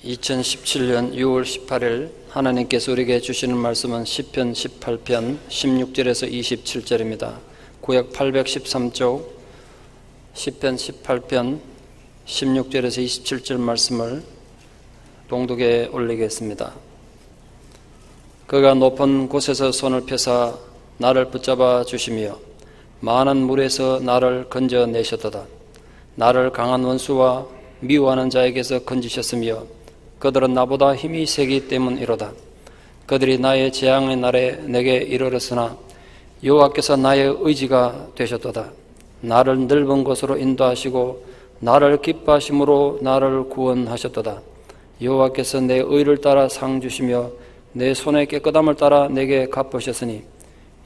2017년 6월 18일 하나님께서 우리에게 주시는 말씀은 시편 18편 16절에서 27절입니다. 구약 813쪽 시편 18편 16절에서 27절 말씀을 봉독에 올리겠습니다. 그가 높은 곳에서 손을 펴사 나를 붙잡아 주시며 많은 물에서 나를 건져내셨도다. 나를 강한 원수와 미워하는 자에게서 건지셨으며 그들은 나보다 힘이 세기 때문이로다. 그들이 나의 재앙의 날에 내게 이르렀으나 여호와께서 나의 의지가 되셨도다. 나를 넓은 곳으로 인도하시고 나를 기뻐하심으로 나를 구원하셨도다. 여호와께서 내 의를 따라 상 주시며 내 손의 깨끗함을 따라 내게 갚으셨으니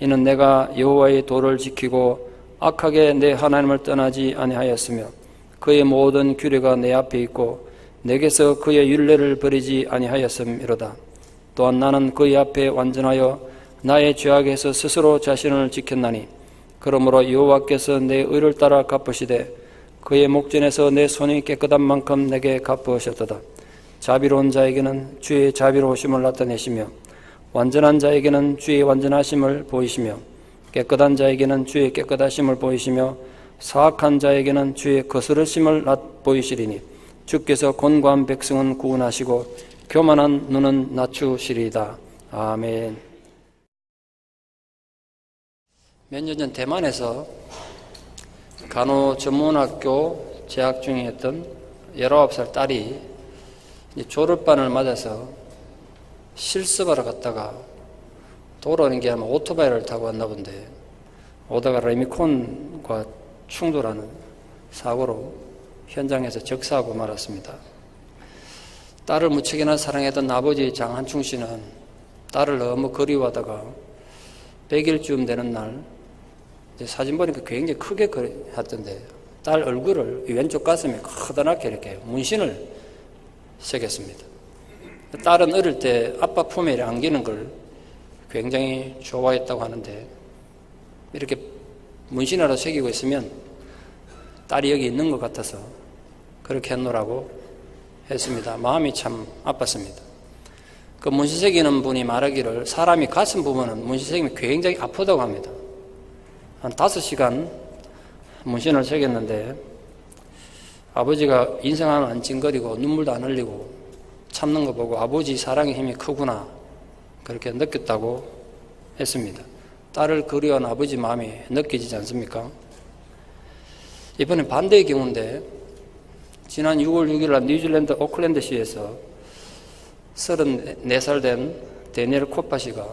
이는 내가 여호와의 도를 지키고 악하게 내 하나님을 떠나지 아니하였으며 그의 모든 규례가 내 앞에 있고 내게서 그의 율례를 버리지 아니하였음이로다. 또한 나는 그의 앞에 완전하여 나의 죄악에서 스스로 자신을 지켰나니 그러므로 여호와께서 내 의를 따라 갚으시되 그의 목전에서 내 손이 깨끗한 만큼 내게 갚으셨도다. 자비로운 자에게는 주의 자비로우심을 나타내시며 완전한 자에게는 주의 완전하심을 보이시며 깨끗한 자에게는 주의 깨끗하심을 보이시며 사악한 자에게는 주의 거스르심을 보이시리니 주께서 곤고한 백성은 구원하시고 교만한 눈은 낮추시리이다. 아멘. 몇 년 전 대만에서 간호전문학교 재학 중이었던 19살 딸이 졸업반을 맞아서 실습하러 갔다가 돌아오는 게 아마 오토바이를 타고 왔나 본데 오다가 레미콘과 충돌하는 사고로 현장에서 적사하고 말았습니다. 딸을 무척이나 사랑했던 아버지 장한충 씨는 딸을 너무 그리워하다가 100일쯤 되는 날 사진 보니까 굉장히 크게 하던데 딸 얼굴을 왼쪽 가슴에 커다랗게 이렇게 문신을 새겼습니다. 딸은 어릴 때 아빠 품에 안기는 걸 굉장히 좋아했다고 하는데 이렇게 문신이라도 새기고 있으면 딸이 여기 있는 것 같아서 그렇게 해놓으라고 했습니다. 마음이 참 아팠습니다. 그 문신 새기는 분이 말하기를 사람이 가슴 부분은 문신 새기면 굉장히 아프다고 합니다. 한 5시간 문신을 새겼는데 아버지가 인생하면 안 찡거리고 눈물도 안 흘리고 참는 거 보고 아버지 사랑의 힘이 크구나 그렇게 느꼈다고 했습니다. 딸을 그리워하는 아버지 마음이 느껴지지 않습니까? 이번엔 반대의 경우인데 지난 6월 6일 날 뉴질랜드 오클랜드시에서 34살 된 데니엘 코파 씨가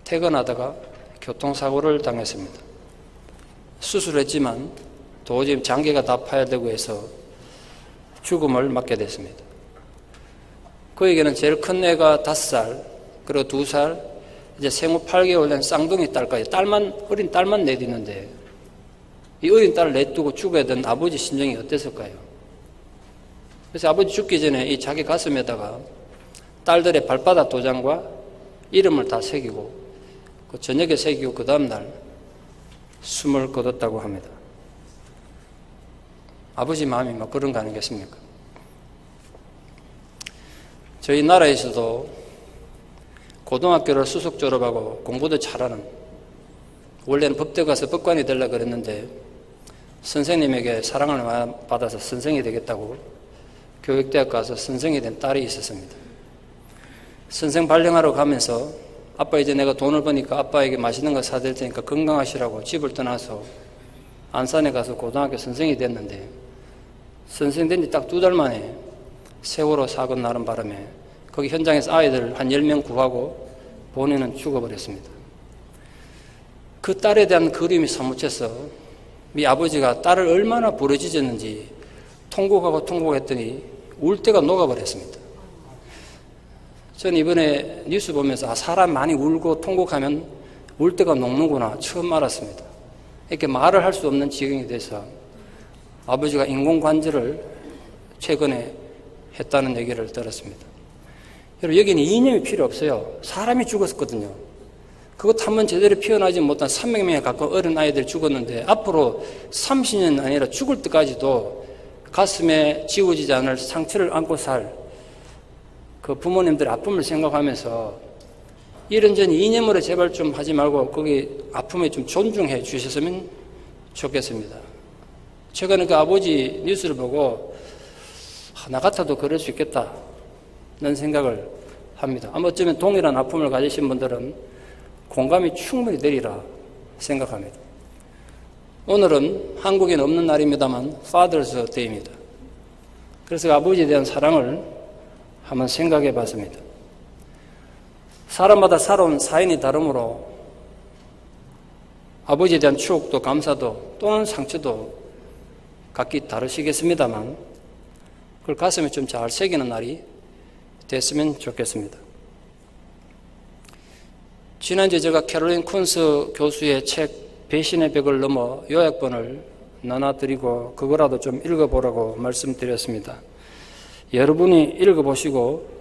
퇴근하다가 교통사고를 당했습니다. 수술했지만 도저히 장기가 다 파열되고 해서 죽음을 맞게 됐습니다. 그에게는 제일 큰 애가 5살 그리고 2살 이제 생후 8개월 된 쌍둥이 딸까지 어린 딸만 내딛는데 이 어린 딸을 내두고 죽어야 된 아버지 심정이 어땠을까요? 그래서 아버지 죽기 전에 이 자기 가슴에다가 딸들의 발바닥 도장과 이름을 다 새기고 그 저녁에 새기고 그 다음날 숨을 거뒀다고 합니다. 아버지 마음이 막 그런 거 아니겠습니까? 저희 나라에서도 고등학교를 수석 졸업하고 공부도 잘하는 원래는 법대 가서 법관이 되려고 그랬는데 선생님에게 사랑을 받아서 선생이 되겠다고 교육대학 가서 선생이 된 딸이 있었습니다. 선생 발령하러 가면서 아빠 이제 내가 돈을 버니까 아빠에게 맛있는 거 사드릴 테니까 건강하시라고 집을 떠나서 안산에 가서 고등학교 선생이 됐는데 선생 된 지 딱 2달 만에 세월호 사고 나는 바람에 거기 현장에서 아이들 한 10명 구하고 본인은 죽어버렸습니다. 그 딸에 대한 그림이 사무쳐서 이 아버지가 딸을 얼마나 부러지셨는지 통곡하고 했더니 울 때가 녹아버렸습니다. 저는 이번에 뉴스 보면서 사람 많이 울고 통곡하면 울 때가 녹는구나 처음 알았습니다. 이렇게 말을 할 수 없는 지경이 돼서 아버지가 인공관절을 최근에 했다는 얘기를 들었습니다. 여러분 여기는 이념이 필요 없어요. 사람이 죽었거든요. 그것 한번 제대로 피어나지 못한 300명에 가까운 어린 아이들이 죽었는데 앞으로 30년 아니라 죽을 때까지도 가슴에 지워지지 않을 상처를 안고 살 그 부모님들의 아픔을 생각하면서 이런저런 이념으로 제발 좀 하지 말고 거기 아픔에 좀 존중해 주셨으면 좋겠습니다. 최근에 그 아버지 뉴스를 보고 나 같아도 그럴 수 있겠다는 생각을 합니다. 아마 어쩌면 동일한 아픔을 가지신 분들은 공감이 충분히 되리라 생각합니다. 오늘은 한국에는 없는 날입니다만 Father's Day입니다. 그래서 아버지에 대한 사랑을 한번 생각해 봤습니다. 사람마다 살아온 사연이 다르므로 아버지에 대한 추억도 감사도 또는 상처도 각기 다르시겠습니다만 그걸 가슴에 좀 잘 새기는 날이 됐으면 좋겠습니다. 지난주에 제가 캐롤린 쿤스 교수의 책 배신의 벽을 넘어 요약본을 나눠드리고 그거라도 좀 읽어보라고 말씀드렸습니다. 여러분이 읽어보시고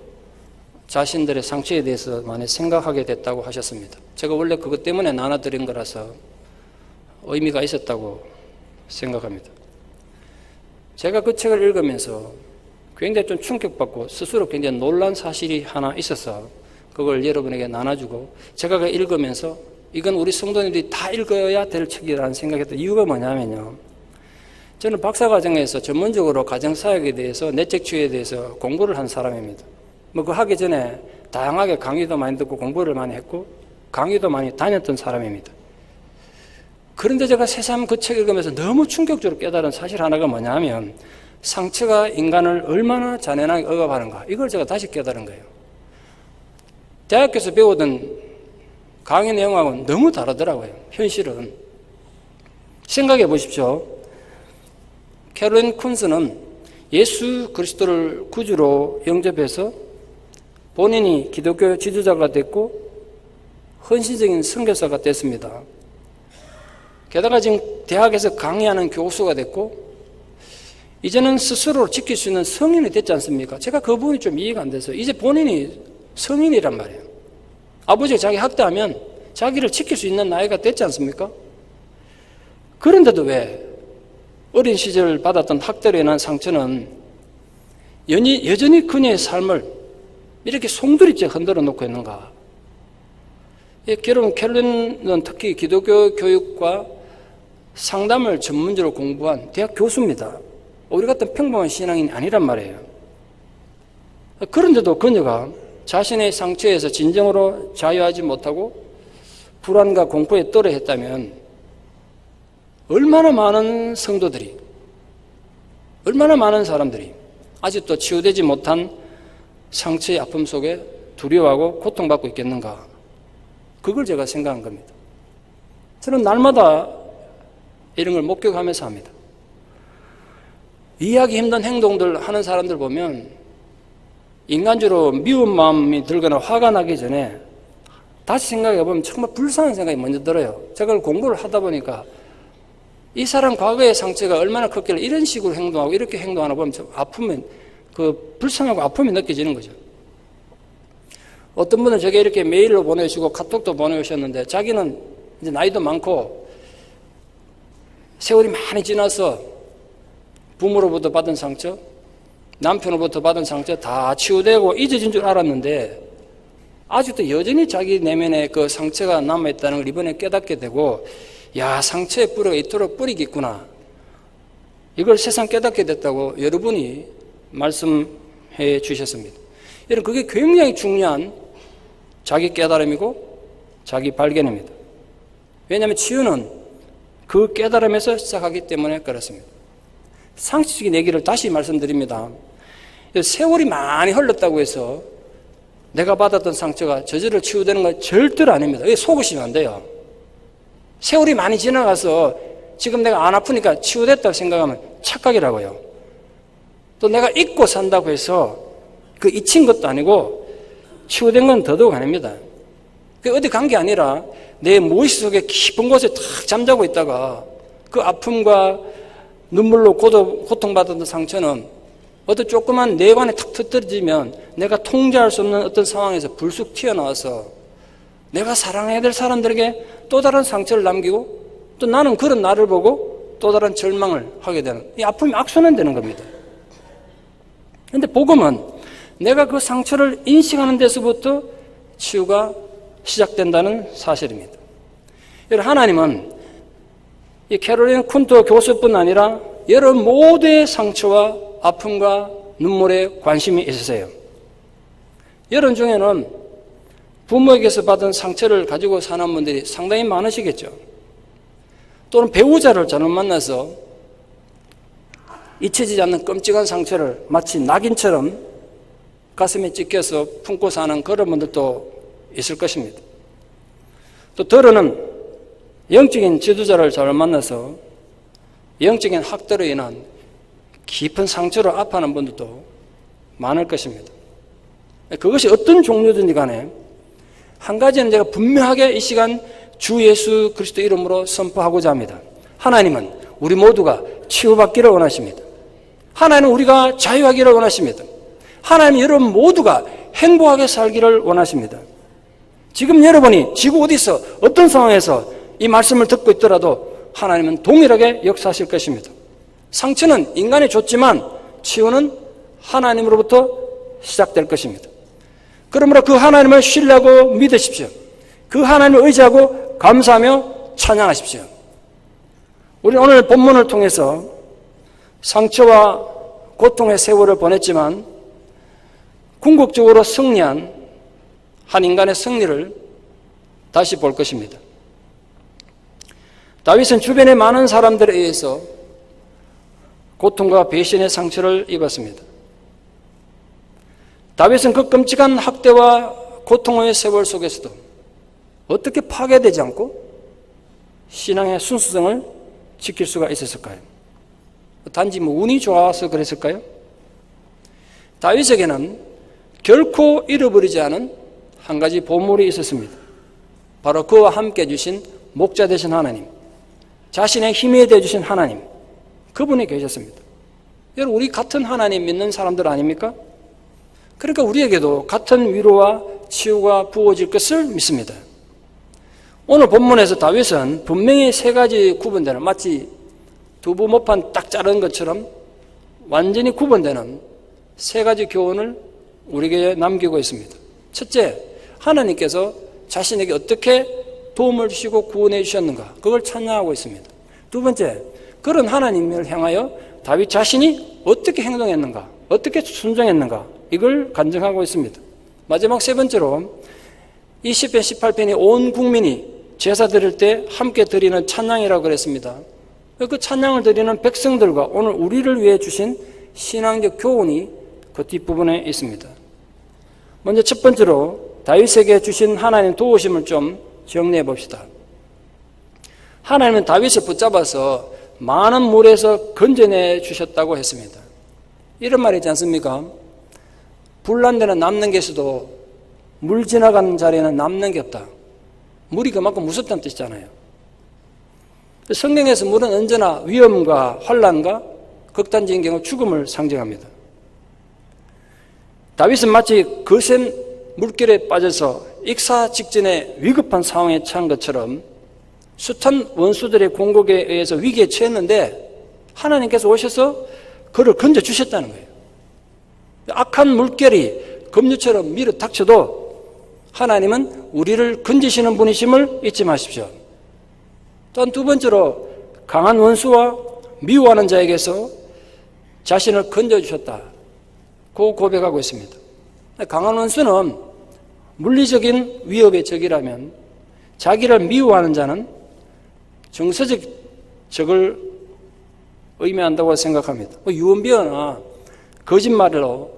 자신들의 상처에 대해서 많이 생각하게 됐다고 하셨습니다. 제가 원래 그것 때문에 나눠드린 거라서 의미가 있었다고 생각합니다. 제가 그 책을 읽으면서 굉장히 좀 충격받고 스스로 굉장히 놀란 사실이 하나 있어서 그걸 여러분에게 나눠주고 제가 그 읽으면서 이건 우리 성도님들이 다 읽어야 될 책이라는 생각했던 이유가 뭐냐면요. 저는 박사과정에서 전문적으로 가정사역에 대해서 내적치유에 대해서 공부를 한 사람입니다. 그거 하기 전에 다양하게 강의도 많이 듣고 공부를 많이 했고 강의도 많이 다녔던 사람입니다. 그런데 제가 새삼 그 책 읽으면서 너무 충격적으로 깨달은 사실 하나가 뭐냐면 상처가 인간을 얼마나 잔인하게 억압하는가 이걸 제가 다시 깨달은 거예요. 대학교에서 배우던 강의 내용하고는 너무 다르더라고요. 현실은. 생각해 보십시오. 캐롤린 쿤스는 예수 그리스도를 구주로 영접해서 본인이 기독교 지도자가 됐고 헌신적인 선교사가 됐습니다. 게다가 지금 대학에서 강의하는 교수가 됐고 이제는 스스로 지킬 수 있는 성인이 됐지 않습니까? 제가 그 부분이 좀 이해가 안 돼서 이제 본인이 성인이란 말이에요. 아버지가 자기 학대하면 자기를 지킬 수 있는 나이가 됐지 않습니까? 그런데도 왜 어린 시절 받았던 학대로 인한 상처는 여전히 그녀의 삶을 이렇게 송두리째 흔들어 놓고 있는가? 여러분, 캐롤린은 특히 기독교 교육과 상담을 전문적으로 공부한 대학 교수입니다. 우리 같은 평범한 신앙인이 아니란 말이에요. 그런데도 그녀가 자신의 상처에서 진정으로 자유하지 못하고 불안과 공포에 떨어했다면 얼마나 많은 성도들이, 얼마나 많은 사람들이 아직도 치유되지 못한 상처의 아픔 속에 두려워하고 고통받고 있겠는가? 그걸 제가 생각한 겁니다. 저는 날마다 이런 걸 목격하면서 합니다. 이해하기 힘든 행동들 하는 사람들 보면 인간적으로 미운 마음이 들거나 화가 나기 전에 다시 생각해 보면 정말 불쌍한 생각이 먼저 들어요. 제가 공부를 하다 보니까 이 사람 과거의 상처가 얼마나 컸길래 이런 식으로 행동하고 이렇게 행동하나 보면 아프면 그 불쌍하고 아픔이 느껴지는 거죠. 어떤 분은 제게 이렇게 메일로 보내주시고 카톡도 보내주셨는데 자기는 이제 나이도 많고 세월이 많이 지나서 부모로부터 받은 상처, 남편으로부터 받은 상처 다 치유되고 잊어진 줄 알았는데 아직도 여전히 자기 내면에 그 상처가 남아있다는 걸 이번에 깨닫게 되고 야, 상처의 뿌리가 이토록 뿌리가 있구나. 이걸 세상 깨닫게 됐다고 여러분이 말씀해 주셨습니다. 여러분, 그게 굉장히 중요한 자기 깨달음이고 자기 발견입니다. 왜냐하면 치유는 그 깨달음에서 시작하기 때문에 그렇습니다. 상식적인 얘기를 다시 말씀드립니다. 세월이 많이 흘렀다고 해서 내가 받았던 상처가 저절로 치유되는 건 절대로 아닙니다. 이게 속으시면 안 돼요. 세월이 많이 지나가서 지금 내가 안 아프니까 치유됐다고 생각하면 착각이라고요. 또 내가 잊고 산다고 해서 그 잊힌 것도 아니고 치유된 건 더더욱 아닙니다. 그 어디 간 게 아니라 내 무의식 속에 깊은 곳에 탁 잠자고 있다가 그 아픔과 눈물로 고통받았던 상처는 어떤 조그만 내관에 탁 터뜨려지면 내가 통제할 수 없는 어떤 상황에서 불쑥 튀어나와서 내가 사랑해야 될 사람들에게 또 다른 상처를 남기고 또 나는 그런 나를 보고 또 다른 절망을 하게 되는 이 아픔이 악순환되는 겁니다. 그런데 복음은 내가 그 상처를 인식하는 데서부터 치유가 시작된다는 사실입니다. 여러분, 하나님은 이 캐롤린 쿤토 교수뿐 아니라 여러 모두의 상처와 아픔과 눈물에 관심이 있으세요. 여러분 중에는 부모에게서 받은 상처를 가지고 사는 분들이 상당히 많으시겠죠. 또는 배우자를 잘못 만나서 잊혀지지 않는 끔찍한 상처를 마치 낙인처럼 가슴에 찢겨서 품고 사는 그런 분들도 있을 것입니다. 또 더러는 영적인 지도자를 잘못 만나서 영적인 학대로 인한 깊은 상처로 아파하는 분들도 많을 것입니다. 그것이 어떤 종류든지 간에 한 가지는 제가 분명하게 이 시간 주 예수 그리스도 이름으로 선포하고자 합니다. 하나님은 우리 모두가 치유받기를 원하십니다. 하나님은 우리가 자유하기를 원하십니다. 하나님은 여러분 모두가 행복하게 살기를 원하십니다. 지금 여러분이 지구 어디서 어떤 상황에서 이 말씀을 듣고 있더라도 하나님은 동일하게 역사하실 것입니다. 상처는 인간이 줬지만 치유는 하나님으로부터 시작될 것입니다. 그러므로 그 하나님을 신뢰하고 믿으십시오. 그 하나님을 의지하고 감사하며 찬양하십시오. 우리 오늘 본문을 통해서 상처와 고통의 세월을 보냈지만 궁극적으로 승리한 한 인간의 승리를 다시 볼 것입니다. 다윗은 주변의 많은 사람들에 의해서 고통과 배신의 상처를 입었습니다. 다윗은 그 끔찍한 학대와 고통의 세월 속에서도 어떻게 파괴되지 않고 신앙의 순수성을 지킬 수가 있었을까요? 단지 운이 좋아서 그랬을까요? 다윗에게는 결코 잃어버리지 않은 한 가지 보물이 있었습니다. 바로 그와 함께 주신 목자 되신 하나님, 자신의 힘이 되어주신 하나님, 그분이 계셨습니다. 여러분, 우리 같은 하나님 믿는 사람들 아닙니까? 그러니까 우리에게도 같은 위로와 치유가 부어질 것을 믿습니다. 오늘 본문에서 다윗은 분명히 세 가지 구분되는, 마치 두부 모판 딱 자른 것처럼 완전히 구분되는 세 가지 교훈을 우리에게 남기고 있습니다. 첫째, 하나님께서 자신에게 어떻게 도움을 주시고 구원해 주셨는가, 그걸 찬양하고 있습니다. 두 번째, 그런 하나님을 향하여 다윗 자신이 어떻게 행동했는가, 어떻게 순종했는가, 이걸 간증하고 있습니다. 마지막 세 번째로 이 시편 18편이 온 국민이 제사 드릴 때 함께 드리는 찬양이라고 그랬습니다. 그 찬양을 드리는 백성들과 오늘 우리를 위해 주신 신앙적 교훈이 그 뒷부분에 있습니다. 먼저 첫 번째로 다윗에게 주신 하나님 도우심을 좀 정리해 봅시다. 하나님은 다윗을 붙잡아서 많은 물에서 건져내 주셨다고 했습니다. 이런 말이 있지 않습니까? 불난 데는 남는 게 있어도 물 지나가는 자리에는 남는 게 없다. 물이 그만큼 무섭다는 뜻이잖아요. 성경에서 물은 언제나 위험과 환난과 극단적인 경우 죽음을 상징합니다. 다윗은 마치 거센 물결에 빠져서 익사 직전에 위급한 상황에 처한 것처럼 숱한 원수들의 공격에 의해서 위기에 처했는데 하나님께서 오셔서 그를 건져주셨다는 거예요. 악한 물결이 급류처럼 밀어 닥쳐도 하나님은 우리를 건지시는 분이심을 잊지 마십시오. 또한 두 번째로 강한 원수와 미워하는 자에게서 자신을 건져주셨다, 그 고백하고 있습니다. 강한 원수는 물리적인 위협의 적이라면 자기를 미워하는 자는 정서적 적을 의미한다고 생각합니다. 유언비어나 거짓말로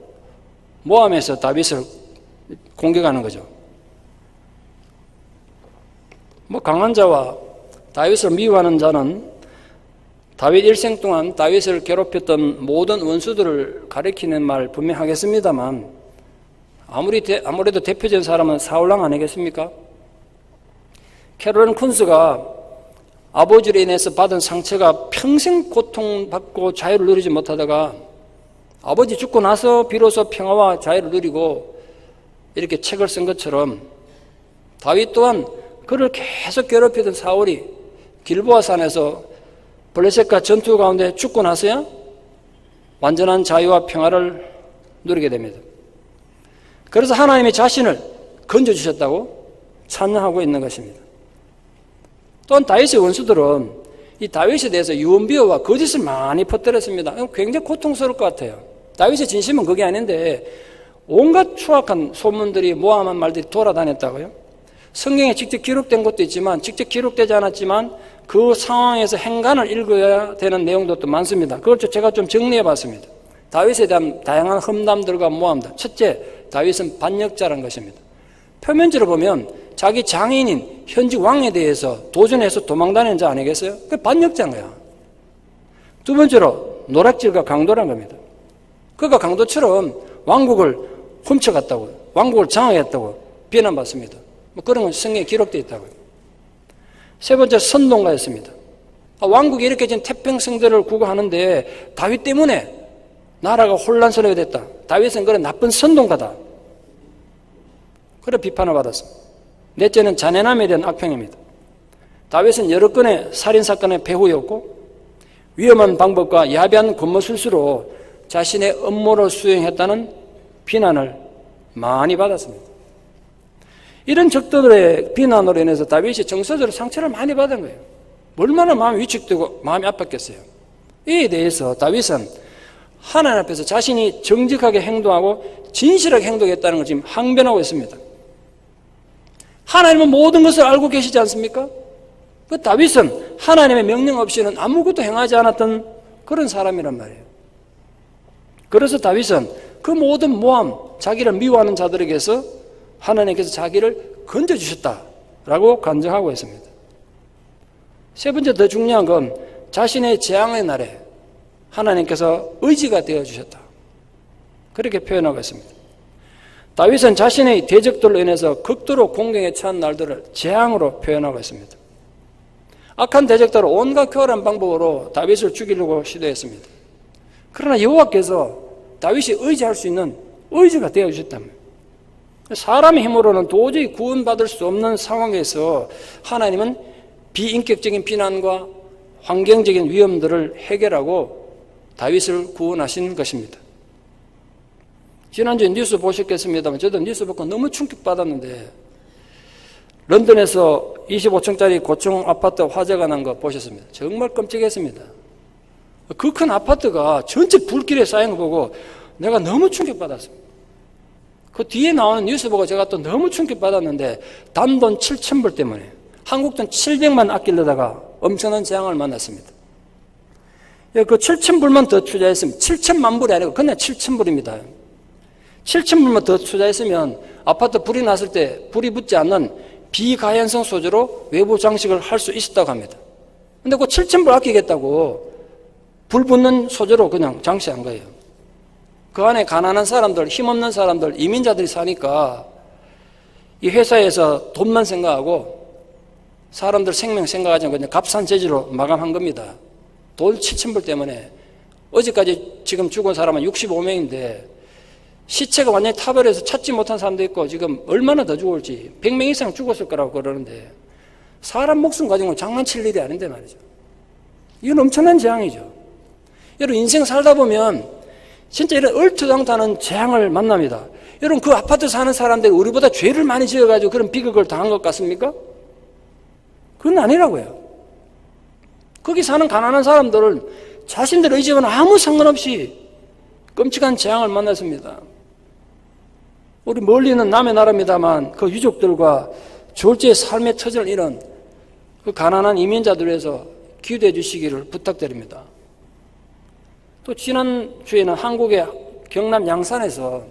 모함해서 다윗을 공격하는 거죠. 강한 자와 다윗을 미워하는 자는 다윗 일생 동안 다윗을 괴롭혔던 모든 원수들을 가리키는 말 분명하겠습니다만 아무래도 대표적인 사람은 사울왕 아니겠습니까? 캐롤린 쿤스가 아버지로 인해서 받은 상처가 평생 고통받고 자유를 누리지 못하다가 아버지 죽고 나서 비로소 평화와 자유를 누리고 이렇게 책을 쓴 것처럼 다윗 또한 그를 계속 괴롭히던 사울이 길보아 산에서 블레셋과 전투 가운데 죽고 나서야 완전한 자유와 평화를 누리게 됩니다. 그래서 하나님이 자신을 건져주셨다고 찬양하고 있는 것입니다. 또한 다윗의 원수들은 이 다윗에 대해서 유언비어와 거짓을 많이 퍼뜨렸습니다. 굉장히 고통스러울 것 같아요. 다윗의 진심은 그게 아닌데 온갖 추악한 소문들이 모함한 말들이 돌아다녔다고요. 성경에 직접 기록된 것도 있지만 직접 기록되지 않았지만 그 상황에서 행간을 읽어야 되는 내용도 또 많습니다. 그걸 제가 좀 정리해 봤습니다. 다윗에 대한 다양한 험담들과 모함들. 첫째, 다윗은 반역자라는 것입니다. 표면적으로 보면 자기 장인인 현직 왕에 대해서 도전해서 도망다니는 자 아니겠어요? 그게 반역자인 거야. 두 번째로 노략질과 강도란 겁니다. 그가 강도처럼 왕국을 훔쳐갔다고, 왕국을 장악했다고 비난받습니다. 뭐 그런 건 성경에 기록되어 있다고요. 세 번째, 선동가였습니다. 왕국이 이렇게 진 태평성대를 구가하는데 다윗 때문에 나라가 혼란스럽게 됐다. 다윗은 그런 나쁜 선동가다. 그런 비판을 받았습니다. 넷째는 잔해남에 대한 악평입니다. 다윗은 여러 건의 살인사건의 배후였고 위험한 방법과 야비한 권모술수로 자신의 업무를 수행했다는 비난을 많이 받았습니다. 이런 적들의 비난으로 인해서 다윗이 정서적으로 상처를 많이 받은 거예요. 얼마나 마음이 위축되고 마음이 아팠겠어요. 이에 대해서 다윗은 하나님 앞에서 자신이 정직하게 행동하고 진실하게 행동했다는 걸 지금 항변하고 있습니다. 하나님은 모든 것을 알고 계시지 않습니까? 그 다윗은 하나님의 명령 없이는 아무것도 행하지 않았던 그런 사람이란 말이에요. 그래서 다윗은 그 모든 모함, 자기를 미워하는 자들에게서 하나님께서 자기를 건져주셨다라고 간증하고 있습니다. 세 번째 더 중요한 건 자신의 재앙의 날에 하나님께서 의지가 되어주셨다. 그렇게 표현하고 있습니다. 다윗은 자신의 대적들로 인해서 극도로 공경에 처한 날들을 재앙으로 표현하고 있습니다. 악한 대적들은 온갖 교활한 방법으로 다윗을 죽이려고 시도했습니다. 그러나 여호와께서 다윗이 의지할 수 있는 의지가 되어주셨다면 사람의 힘으로는 도저히 구원받을 수 없는 상황에서 하나님은 비인격적인 비난과 환경적인 위험들을 해결하고 다윗을 구원하신 것입니다. 지난주에 뉴스 보셨겠습니다만 저도 뉴스 보고 너무 충격받았는데 런던에서 25층짜리 고층 아파트 화재가 난 거 보셨습니다. 정말 끔찍했습니다. 그 큰 아파트가 전체 불길에 쌓인 거 보고 내가 너무 충격받았습니다. 그 뒤에 나오는 뉴스 보고 제가 또 너무 충격받았는데 단돈 7,000불 때문에 한국 돈 700만 아끼려다가 엄청난 재앙을 만났습니다. 그 7,000불만 더 투자했으면 7천만 불이 아니고 그냥 7,000불입니다. 7,000불만 더 투자했으면 아파트 불이 났을 때 불이 붙지 않는 비가연성 소재로 외부 장식을 할 수 있었다고 합니다. 근데 그 7,000불 아끼겠다고 불 붙는 소재로 그냥 장식한 거예요. 그 안에 가난한 사람들, 힘없는 사람들, 이민자들이 사니까 이 회사에서 돈만 생각하고 사람들 생명 생각하지 않고 그냥 값싼 재질로 마감한 겁니다. 돌 7,000불 때문에 어제까지 지금 죽은 사람은 65명인데 시체가 완전히 타버려서 찾지 못한 사람도 있고 지금 얼마나 더 죽을지 100명 이상 죽었을 거라고 그러는데 사람 목숨 가지고 장난칠 일이 아닌데 말이죠. 이건 엄청난 재앙이죠. 여러분 인생 살다 보면 진짜 이런 얼토당토하는 재앙을 만납니다. 여러분 그 아파트 사는 사람들이 우리보다 죄를 많이 지어가지고 그런 비극을 당한 것 같습니까? 그건 아니라고요. 거기 사는 가난한 사람들은 자신들의 의지와는 아무 상관없이 끔찍한 재앙을 만났습니다. 우리 멀리 있는 남의 나라입니다만 그 유족들과 졸지의 삶의 터전을 잃은 그 가난한 이민자들을 위해서 기도해 주시기를 부탁드립니다. 또 지난주에는 한국의 경남 양산에서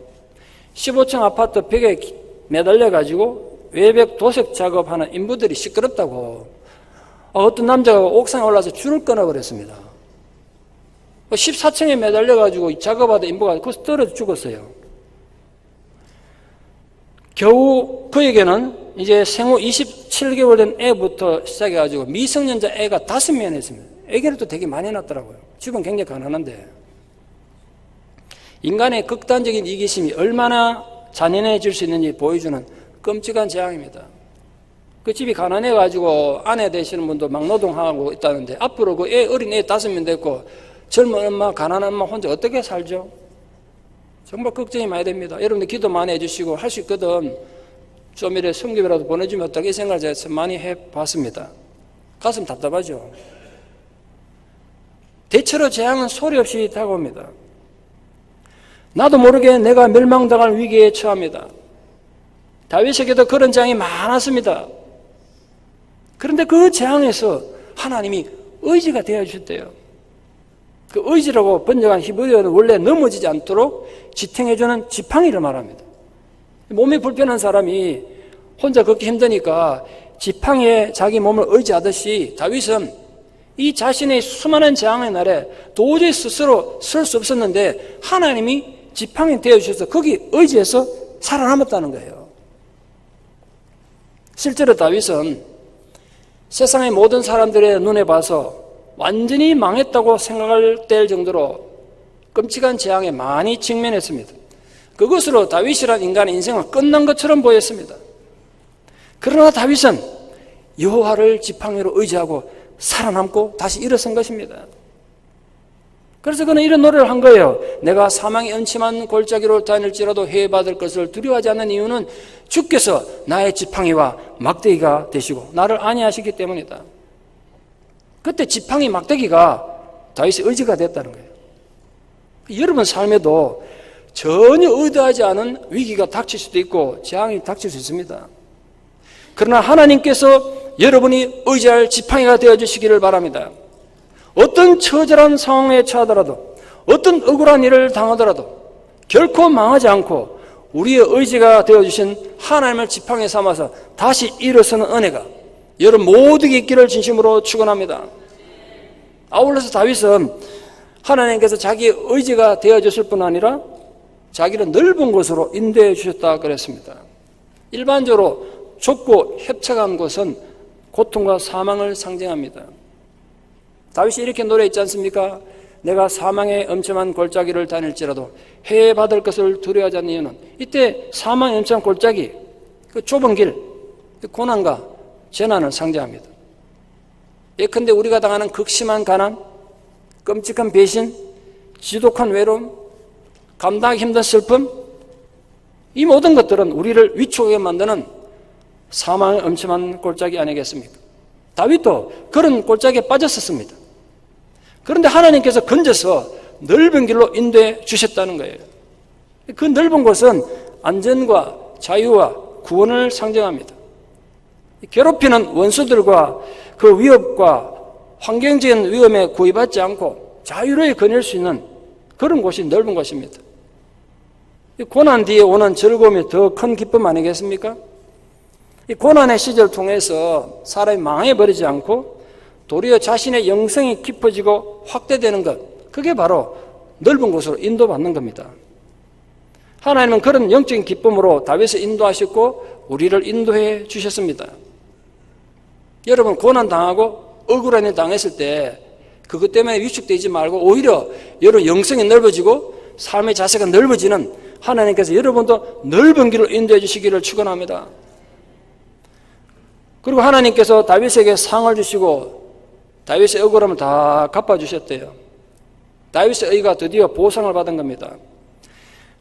15층 아파트 벽에 매달려가지고 외벽 도색 작업하는 인부들이 시끄럽다고 어떤 남자가 옥상에 올라서 줄을 끊어버렸습니다. 14층에 매달려가지고 작업하던 인부가 거기서 떨어져 죽었어요. 겨우 그에게는 이제 생후 27개월 된 애부터 시작해가지고 미성년자 애가 5명이나 있습니다. 애기를 또 되게 많이 낳았더라고요. 집은 굉장히 가난한데. 인간의 극단적인 이기심이 얼마나 잔인해질 수 있는지 보여주는 끔찍한 재앙입니다. 그 집이 가난해가지고 아내 되시는 분도 막노동하고 있다는데 앞으로 그 어린 애 5명 됐고 젊은 엄마, 가난한 엄마 혼자 어떻게 살죠? 정말 걱정이 많이 됩니다. 여러분들 기도 많이 해주시고 할 수 있거든 좀 이래 성경이라도 보내주면 어떨까 이 생각을 제가 많이 해봤습니다. 가슴 답답하죠. 대체로 재앙은 소리 없이 다가옵니다. 나도 모르게 내가 멸망당할 위기에 처합니다. 다윗에게도 그런 재앙이 많았습니다. 그런데 그 재앙에서 하나님이 의지가 되어주셨대요. 그 의지라고 번역한 히브리어는 원래 넘어지지 않도록 지탱해주는 지팡이를 말합니다. 몸이 불편한 사람이 혼자 걷기 힘드니까 지팡이에 자기 몸을 의지하듯이 다윗은 이 자신의 수많은 재앙의 날에 도저히 스스로 설 수 없었는데 하나님이 지팡이 되어주셔서 거기 의지해서 살아남았다는 거예요. 실제로 다윗은 세상의 모든 사람들의 눈에 봐서 완전히 망했다고 생각할 때일 정도로 끔찍한 재앙에 많이 직면했습니다. 그것으로 다윗이란 인간의 인생은 끝난 것처럼 보였습니다. 그러나 다윗은 여호와를 지팡이로 의지하고 살아남고 다시 일어선 것입니다. 그래서 그는 이런 노래를 한 거예요. 내가 사망의 음침한 골짜기로 다닐지라도 해받을 것을 두려워하지 않는 이유는 주께서 나의 지팡이와 막대기가 되시고 나를 안위하시기 때문이다. 그때 지팡이 막대기가 다윗의 의지가 됐다는 거예요. 여러분 삶에도 전혀 의도하지 않은 위기가 닥칠 수도 있고 재앙이 닥칠 수 있습니다. 그러나 하나님께서 여러분이 의지할 지팡이가 되어주시기를 바랍니다. 어떤 처절한 상황에 처하더라도 어떤 억울한 일을 당하더라도 결코 망하지 않고 우리의 의지가 되어주신 하나님을 지팡이 삼아서 다시 일어서는 은혜가 여러분 모두에게 있기를 진심으로 축원합니다. 아울러서 다윗은 하나님께서 자기의 의지가 되어주실 뿐 아니라 자기를 넓은 곳으로 인도해 주셨다 그랬습니다. 일반적으로 좁고 협착한 곳은 고통과 사망을 상징합니다. 다윗이 이렇게 노래했지 않습니까? 내가 사망의 엄청난 골짜기를 다닐지라도 해받을 것을 두려워하지 않는 이유는 이때 사망의 엄청난 골짜기, 그 좁은 길, 그 고난과 재난을 상징합니다. 예컨대 우리가 당하는 극심한 가난, 끔찍한 배신, 지독한 외로움, 감당하기 힘든 슬픔, 이 모든 것들은 우리를 위축하게 만드는 사망의 엄청난 골짜기 아니겠습니까? 다윗도 그런 골짜기에 빠졌었습니다. 그런데 하나님께서 건져서 넓은 길로 인도해 주셨다는 거예요. 그 넓은 곳은 안전과 자유와 구원을 상징합니다. 괴롭히는 원수들과 그 위협과 환경적인 위험에 구애받지 않고 자유로이 거닐 수 있는 그런 곳이 넓은 곳입니다. 고난 뒤에 오는 즐거움이 더 큰 기쁨 아니겠습니까? 이 고난의 시절을 통해서 사람이 망해버리지 않고 도리어 자신의 영성이 깊어지고 확대되는 것, 그게 바로 넓은 곳으로 인도받는 겁니다. 하나님은 그런 영적인 기쁨으로 다윗을 인도하셨고 우리를 인도해 주셨습니다. 여러분 고난당하고 억울한 일 당했을 때 그것 때문에 위축되지 말고 오히려 여러분 영성이 넓어지고 삶의 자세가 넓어지는 하나님께서 여러분도 넓은 길을 인도해 주시기를 축원합니다. 그리고 하나님께서 다윗에게 상을 주시고 다윗의 억울함을 다 갚아주셨대요. 다윗의 의가 드디어 보상을 받은 겁니다.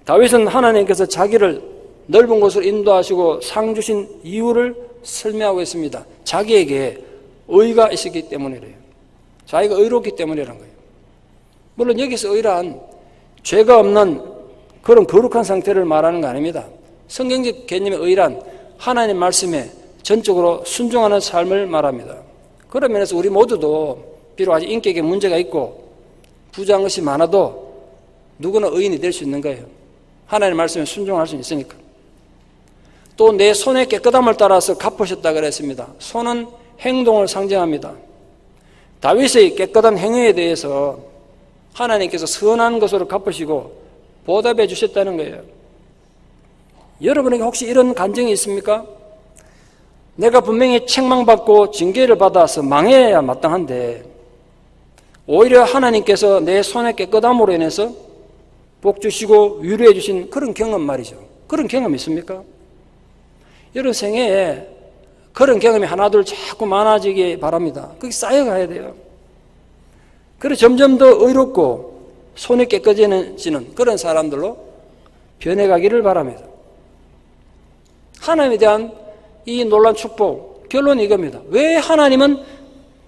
다윗은 하나님께서 자기를 넓은 곳으로 인도하시고 상 주신 이유를 설명하고 있습니다. 자기에게 의가 있었기 때문이래요. 자기가 의롭기 때문이라는 거예요. 물론 여기서 의란 죄가 없는 그런 거룩한 상태를 말하는 거 아닙니다. 성경적 개념의 의란 하나님 말씀에 전적으로 순종하는 삶을 말합니다. 그런 면에서 우리 모두도 비록 아직 인격에 문제가 있고 부정한 것이 많아도 누구나 의인이 될 수 있는 거예요. 하나님 말씀에 순종할 수 있으니까. 또 내 손의 깨끗함을 따라서 갚으셨다 그랬습니다. 손은 행동을 상징합니다. 다윗의 깨끗한 행위에 대해서 하나님께서 선한 것으로 갚으시고 보답해 주셨다는 거예요. 여러분에게 혹시 이런 간증이 있습니까? 내가 분명히 책망받고 징계를 받아서 망해야 마땅한데 오히려 하나님께서 내 손의 깨끗함으로 인해서 복 주시고 위로해 주신 그런 경험 말이죠. 그런 경험 있습니까? 여러분 생애에 그런 경험이 하나둘 자꾸 많아지기 바랍니다. 그게 쌓여가야 돼요. 그래서 점점 더 의롭고 손이 깨끗해지는 그런 사람들로 변해가기를 바랍니다. 하나님에 대한 이 놀라운 축복, 결론이 이겁니다. 왜 하나님은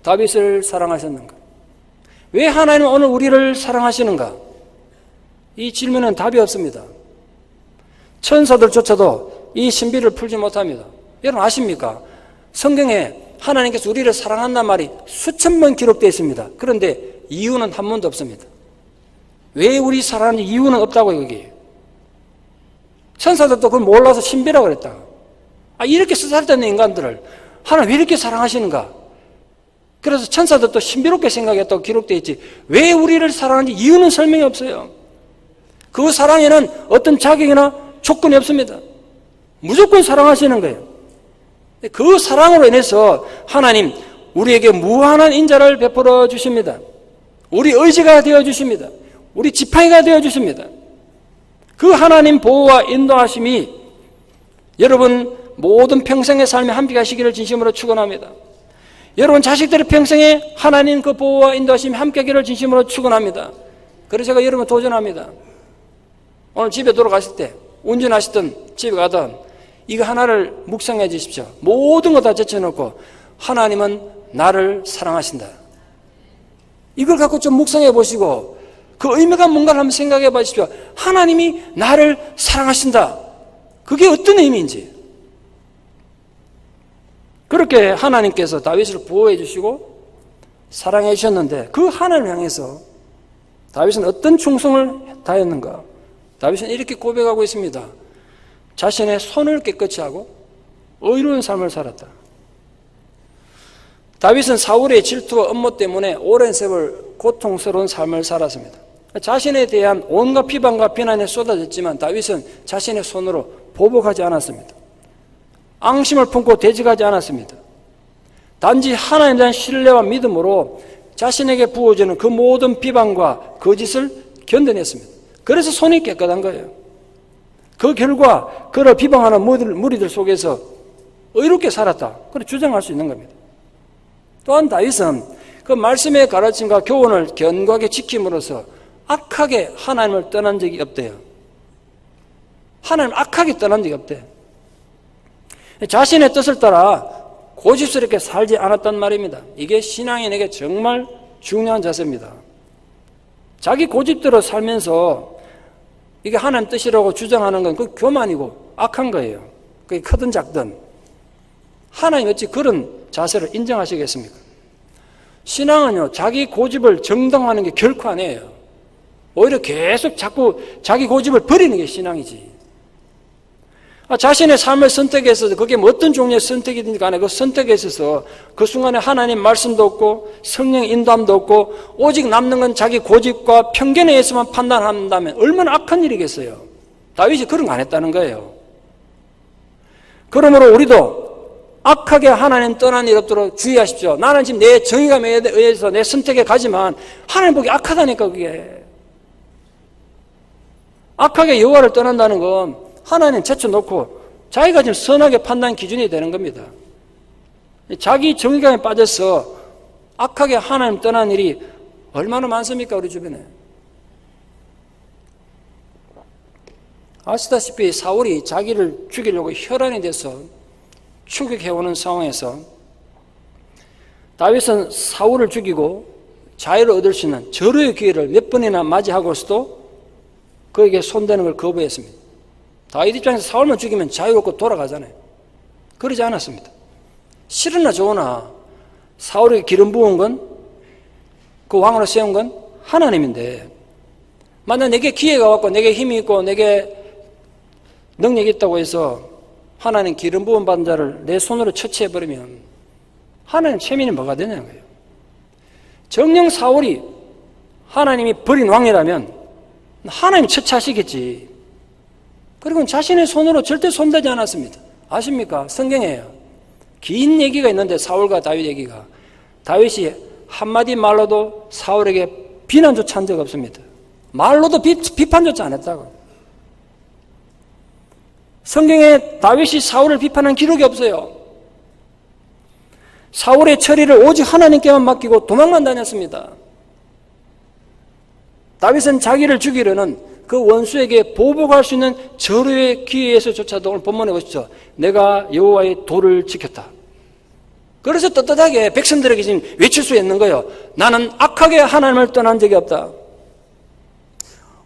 다윗을 사랑하셨는가? 왜 하나님은 오늘 우리를 사랑하시는가? 이 질문은 답이 없습니다. 천사들조차도 이 신비를 풀지 못합니다. 여러분 아십니까? 성경에 하나님께서 우리를 사랑한다는 말이 수천 번 기록되어 있습니다. 그런데 이유는 한 번도 없습니다. 왜 우리 사랑하는 이유는 없다고요, 여기. 천사들도 그걸 몰라서 신비라고 그랬다. 이렇게 쓰잘데없는 인간들을 하나님 왜 이렇게 사랑하시는가? 그래서 천사들도 신비롭게 생각했다고 기록되어 있지, 왜 우리를 사랑하는지 이유는 설명이 없어요. 그 사랑에는 어떤 자격이나 조건이 없습니다. 무조건 사랑하시는 거예요. 그 사랑으로 인해서 하나님 우리에게 무한한 인자를 베풀어 주십니다. 우리 의지가 되어 주십니다. 우리 지팡이가 되어 주십니다. 그 하나님 보호와 인도하심이 여러분 모든 평생의 삶에 함께 하시기를 진심으로 축원합니다. 여러분 자식들의 평생에 하나님 그 보호와 인도하심이 함께 하기를 진심으로 축원합니다. 그래서 제가 여러분 도전합니다. 오늘 집에 돌아가실 때 운전하시든 집에 가든 이거 하나를 묵상해 주십시오. 모든 거 다 제쳐놓고 하나님은 나를 사랑하신다. 이걸 갖고 좀 묵상해 보시고 그 의미가 뭔가를 한번 생각해 보십시오. 하나님이 나를 사랑하신다. 그게 어떤 의미인지. 그렇게 하나님께서 다윗을 보호해 주시고 사랑해 주셨는데 그 하나님을 향해서 다윗은 어떤 충성을 다했는가? 다윗은 이렇게 고백하고 있습니다. 자신의 손을 깨끗이 하고 의로운 삶을 살았다. 다윗은 사울의 질투와 업무 때문에 오랜 세월 고통스러운 삶을 살았습니다. 자신에 대한 온갖 비방과 비난이 쏟아졌지만 다윗은 자신의 손으로 보복하지 않았습니다. 앙심을 품고 대적하지 않았습니다. 단지 하나님에 대한 신뢰와 믿음으로 자신에게 부어지는 그 모든 비방과 거짓을 견뎌냈습니다. 그래서 손이 깨끗한 거예요. 그 결과 그를 비방하는 무리들 속에서 의롭게 살았다. 그렇게 주장할 수 있는 겁니다. 또한 다윗은 그 말씀의 가르침과 교훈을 견고하게 지킴으로써 악하게 하나님을 떠난 적이 없대요. 하나님을 악하게 떠난 적이 없대요. 자신의 뜻을 따라 고집스럽게 살지 않았단 말입니다. 이게 신앙인에게 정말 중요한 자세입니다. 자기 고집대로 살면서 이게 하나님 뜻이라고 주장하는 건 그 교만이고 악한 거예요. 그게 크든 작든. 하나님 어찌 그런 자세를 인정하시겠습니까? 신앙은요, 자기 고집을 정당화하는 게 결코 아니에요. 오히려 계속 자꾸 자기 고집을 버리는 게 신앙이지. 자신의 삶을 선택해서 그게 뭐 어떤 종류의 선택이든지 간에 그 선택에 있어서 그 순간에 하나님 말씀도 없고 성령 인도함도 없고 오직 남는 건 자기 고집과 편견에 의해서만 판단한다면 얼마나 악한 일이겠어요. 다윗이 그런 거 안 했다는 거예요. 그러므로 우리도 악하게 하나님 떠난 일 없도록 주의하십시오. 나는 지금 내 정의감에 의해서 내 선택에 가지만 하나님 보기 악하다니까. 그게 악하게 여호와를 떠난다는 건 하나님 제쳐놓고 자기가 지금 선하게 판단 기준이 되는 겁니다. 자기 정의감에 빠져서 악하게 하나님 떠난 일이 얼마나 많습니까, 우리 주변에. 아시다시피 사울이 자기를 죽이려고 혈안이 돼서 추격해오는 상황에서 다윗은 사울을 죽이고 자유를 얻을 수 있는 절호의 기회를 몇 번이나 맞이하고서도 그에게 손대는 걸 거부했습니다. 다윗 입장에서 사울만 죽이면 자유롭고 돌아가잖아요. 그러지 않았습니다. 싫으나 좋으나 사울에게 기름 부은 건, 그 왕으로 세운 건 하나님인데, 만약 내게 기회가 왔고 내게 힘이 있고 내게 능력이 있다고 해서 하나님 기름 부은 받은 자를 내 손으로 처치해버리면 하나님 체면이 뭐가 되냐는 거예요. 정녕 사울이 하나님이 버린 왕이라면 하나님 처치하시겠지. 그리고 자신의 손으로 절대 손대지 않았습니다. 아십니까? 성경에요. 긴 얘기가 있는데 사울과 다윗 얘기가, 다윗이 한마디 말로도 사울에게 비난조차 한 적 없습니다. 말로도 비판조차 안 했다고. 성경에 다윗이 사울을 비판한 기록이 없어요. 사울의 처리를 오직 하나님께만 맡기고 도망만 다녔습니다. 다윗은 자기를 죽이려는 그 원수에게 보복할 수 있는 절호의 기회에서조차도 오늘 본문에 보시죠. 내가 여호와의 도를 지켰다. 그래서 떳떳하게 백성들에게 지금 외칠 수 있는 거예요. 나는 악하게 하나님을 떠난 적이 없다.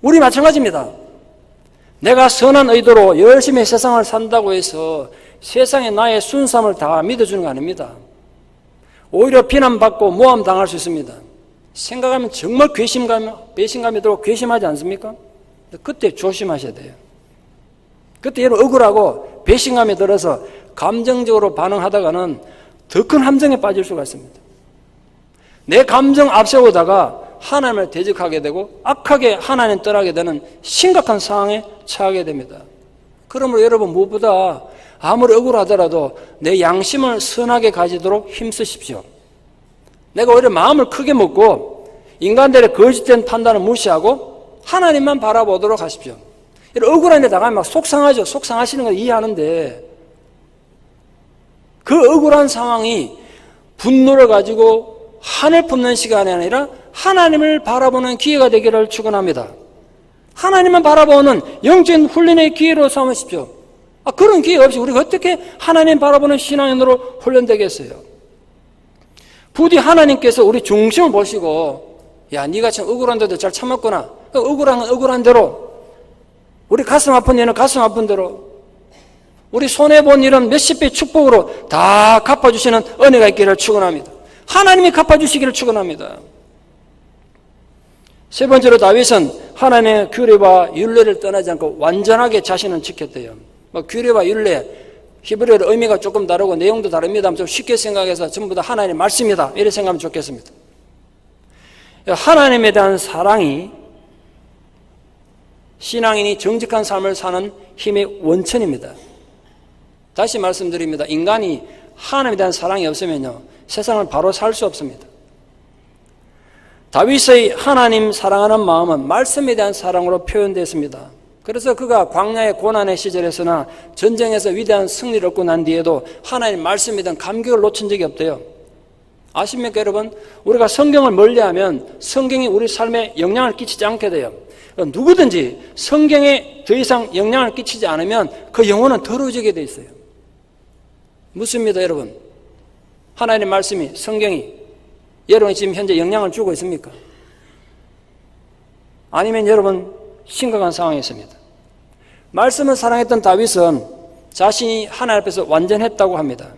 우리 마찬가지입니다. 내가 선한 의도로 열심히 세상을 산다고 해서 세상에 나의 순수함을 다 믿어주는 거 아닙니다. 오히려 비난받고 모함당할 수 있습니다. 생각하면 정말 배신감이 들고 괘씸하지 않습니까? 그때 조심하셔야 돼요. 그때 여러분 억울하고 배신감이 들어서 감정적으로 반응하다가는 더 큰 함정에 빠질 수가 있습니다. 내 감정 앞세우다가 하나님을 대적하게 되고 악하게 하나님 떠나게 되는 심각한 상황에 처하게 됩니다. 그러므로 여러분 무엇보다 아무리 억울하더라도 내 양심을 선하게 가지도록 힘쓰십시오. 내가 오히려 마음을 크게 먹고 인간들의 거짓된 판단을 무시하고 하나님만 바라보도록 하십시오. 억울한 데 나가면 막 속상하죠. 속상하시는 걸 이해하는데 그 억울한 상황이 분노를 가지고 한을 품는 시간이 아니라 하나님을 바라보는 기회가 되기를 축원합니다. 하나님만 바라보는 영적인 훈련의 기회로 삼으십시오. 그런 기회 없이 우리가 어떻게 하나님 바라보는 신앙인으로 훈련되겠어요? 부디 하나님께서 우리 중심을 보시고 야 네가 참 억울한데도 잘 참았구나. 억울한 건 억울한 대로, 우리 가슴 아픈 일은 가슴 아픈 대로, 우리 손해본 일은 몇십 배 축복으로 다 갚아주시는 은혜가 있기를 축원합니다. 하나님이 갚아주시기를 축원합니다. 세 번째로 다윗은 하나님의 규례와 율례를 떠나지 않고 완전하게 자신을 지켰대요. 규례와 율례, 히브리어의 의미가 조금 다르고 내용도 다릅니다. 좀 쉽게 생각해서 전부 다 하나님의 말씀이다 이렇게 생각하면 좋겠습니다. 하나님에 대한 사랑이 신앙인이 정직한 삶을 사는 힘의 원천입니다. 다시 말씀드립니다. 인간이 하나님에 대한 사랑이 없으면요 세상을 바로 살 수 없습니다. 다윗의 하나님 사랑하는 마음은 말씀에 대한 사랑으로 표현됐습니다. 그래서 그가 광야의 고난의 시절에서나 전쟁에서 위대한 승리를 얻고 난 뒤에도 하나님 말씀에 대한 감격을 놓친 적이 없대요. 아십니까 여러분? 우리가 성경을 멀리하면 성경이 우리 삶에 영향을 끼치지 않게 돼요. 누구든지 성경에 더 이상 영향을 끼치지 않으면 그 영혼은 더러워지게 돼 있어요. 묻습니다 여러분. 하나님의 말씀이, 성경이 여러분이 지금 현재 영향을 주고 있습니까? 아니면 여러분 심각한 상황에 있습니다. 말씀을 사랑했던 다윗은 자신이 하나님 앞에서 완전했다고 합니다.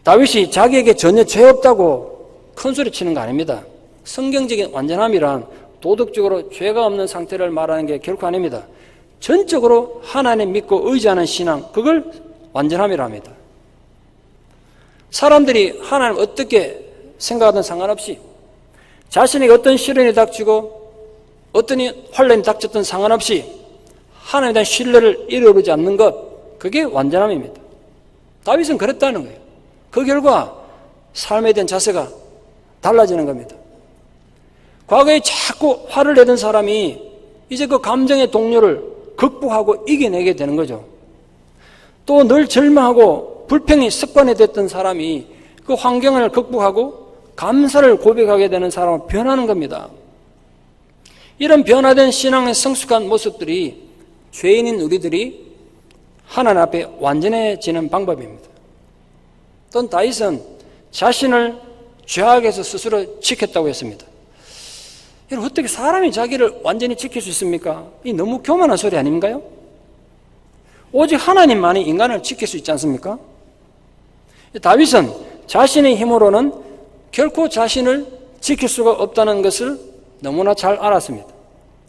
다윗이 자기에게 전혀 죄 없다고 큰소리 치는 거 아닙니다. 성경적인 완전함이란 도덕적으로 죄가 없는 상태를 말하는 게 결코 아닙니다. 전적으로 하나님 믿고 의지하는 신앙, 그걸 완전함이라 합니다. 사람들이 하나님 어떻게 생각하든 상관없이, 자신에게 어떤 시련이 닥치고 어떤 환란이 닥쳤든 상관없이 하나님에 대한 신뢰를 잃어버리지 않는 것, 그게 완전함입니다. 다윗은 그랬다는 거예요. 그 결과 삶에 대한 자세가 달라지는 겁니다. 과거에 자꾸 화를 내던 사람이 이제 그 감정의 동요를 극복하고 이겨내게 되는 거죠. 또 늘 절망하고 불평이 습관이 됐던 사람이 그 환경을 극복하고 감사를 고백하게 되는 사람으로 변하는 겁니다. 이런 변화된 신앙의 성숙한 모습들이 죄인인 우리들이 하나님 앞에 완전해지는 방법입니다. 또 다윗은 자신을 죄악에서 스스로 지켰다고 했습니다. 여러분, 어떻게 사람이 자기를 완전히 지킬 수 있습니까? 이 너무 교만한 소리 아닌가요? 오직 하나님만이 인간을 지킬 수 있지 않습니까? 다윗은 자신의 힘으로는 결코 자신을 지킬 수가 없다는 것을 너무나 잘 알았습니다.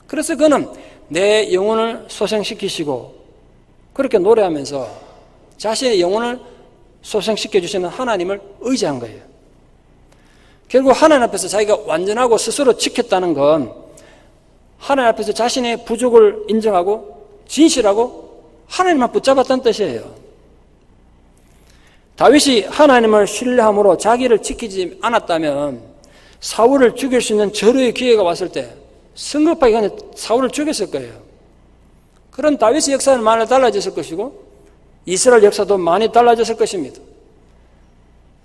그래서 그는 내 영혼을 소생시키시고 그렇게 노래하면서 자신의 영혼을 소생시켜 주시는 하나님을 의지한 거예요. 결국 하나님 앞에서 자기가 완전하고 스스로 지켰다는 건 하나님 앞에서 자신의 부족을 인정하고 진실하고 하나님만 붙잡았다는 뜻이에요. 다윗이 하나님을 신뢰함으로 자기를 지키지 않았다면 사울을 죽일 수 있는 절호의 기회가 왔을 때 성급하게 그냥 사울을 죽였을 거예요. 그런 다윗의 역사는 많이 달라졌을 것이고 이스라엘 역사도 많이 달라졌을 것입니다.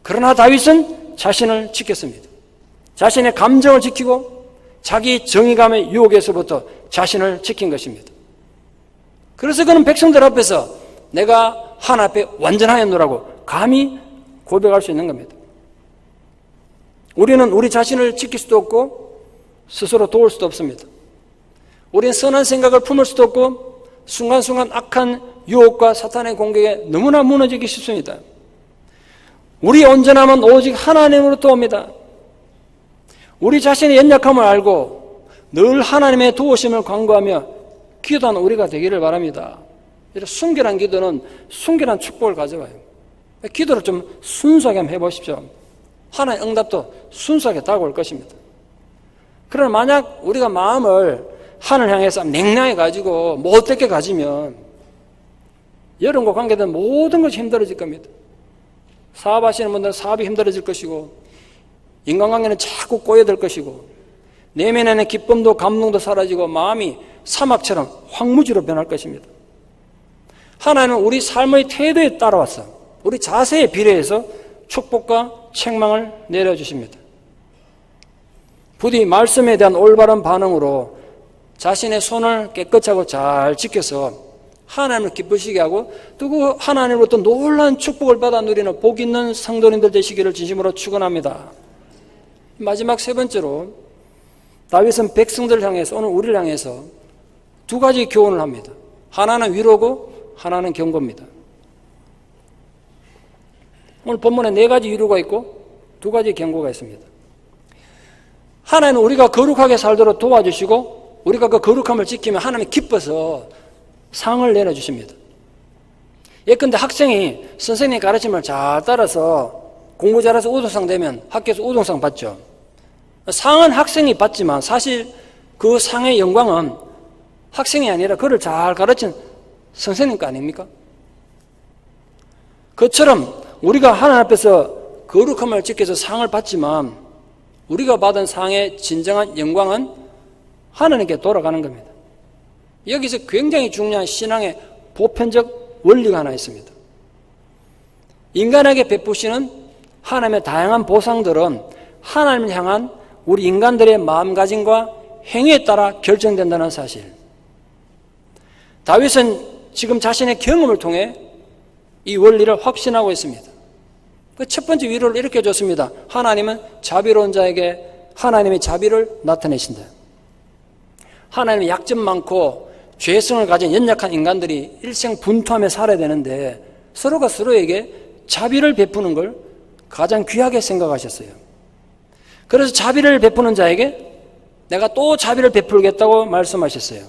그러나 다윗은 자신을 지켰습니다. 자신의 감정을 지키고 자기 정의감의 유혹에서부터 자신을 지킨 것입니다. 그래서 그는 백성들 앞에서 내가 하나님 앞에 완전하였노라고 감히 고백할 수 있는 겁니다. 우리는 우리 자신을 지킬 수도 없고 스스로 도울 수도 없습니다. 우리는 선한 생각을 품을 수도 없고 순간순간 악한 유혹과 사탄의 공격에 너무나 무너지기 쉽습니다. 우리의 온전함은 오직 하나님으로부터 옵니다. 우리 자신의 연약함을 알고 늘 하나님의 도우심을 간구하며 기도하는 우리가 되기를 바랍니다. 이런 순결한 기도는 순결한 축복을 가져와요. 기도를 좀 순수하게 한번 해보십시오. 하나님의 응답도 순수하게 다가올 것입니다. 그러나 만약 우리가 마음을 하늘 향해서 냉랭하게 가지고 못되게 가지면 여러분과 관계된 모든 것이 힘들어질 겁니다. 사업하시는 분들은 사업이 힘들어질 것이고 인간관계는 자꾸 꼬여들 것이고 내면에는 기쁨도 감동도 사라지고 마음이 사막처럼 황무지로 변할 것입니다. 하나님은 우리 삶의 태도에 따라와서 우리 자세에 비례해서 축복과 책망을 내려주십니다. 부디 말씀에 대한 올바른 반응으로 자신의 손을 깨끗하고 잘 지켜서 하나님을 기쁘시게 하고 또 그 하나님으로부터 놀라운 축복을 받아 누리는 복 있는 성도님들 되시기를 진심으로 축원합니다. 마지막 세 번째로 다윗은 백성들을 향해서 오늘 우리를 향해서 두 가지 교훈을 합니다. 하나는 위로고 하나는 경고입니다. 오늘 본문에 네 가지 위로가 있고 두 가지 경고가 있습니다. 하나님은 우리가 거룩하게 살도록 도와주시고 우리가 그 거룩함을 지키면 하나님이 기뻐서 상을 내려주십니다. 예컨대 학생이 선생님 가르침을 잘 따라서 공부 잘해서 우등상 되면 학교에서 우등상 받죠. 상은 학생이 받지만 사실 그 상의 영광은 학생이 아니라 그를 잘 가르친 선생님 거 아닙니까? 그처럼 우리가 하나님 앞에서 거룩함을 지켜서 상을 받지만 우리가 받은 상의 진정한 영광은 하나님께 돌아가는 겁니다. 여기서 굉장히 중요한 신앙의 보편적 원리가 하나 있습니다. 인간에게 베푸시는 하나님의 다양한 보상들은 하나님을 향한 우리 인간들의 마음가짐과 행위에 따라 결정된다는 사실. 다윗은 지금 자신의 경험을 통해 이 원리를 확신하고 있습니다. 그 첫 번째 위로를 이렇게 줬습니다. 하나님은 자비로운 자에게 하나님의 자비를 나타내신다. 하나님의 약점 많고 죄성을 가진 연약한 인간들이 일생 분투하며 살아야 되는데 서로가 서로에게 자비를 베푸는 걸 가장 귀하게 생각하셨어요. 그래서 자비를 베푸는 자에게 내가 또 자비를 베풀겠다고 말씀하셨어요.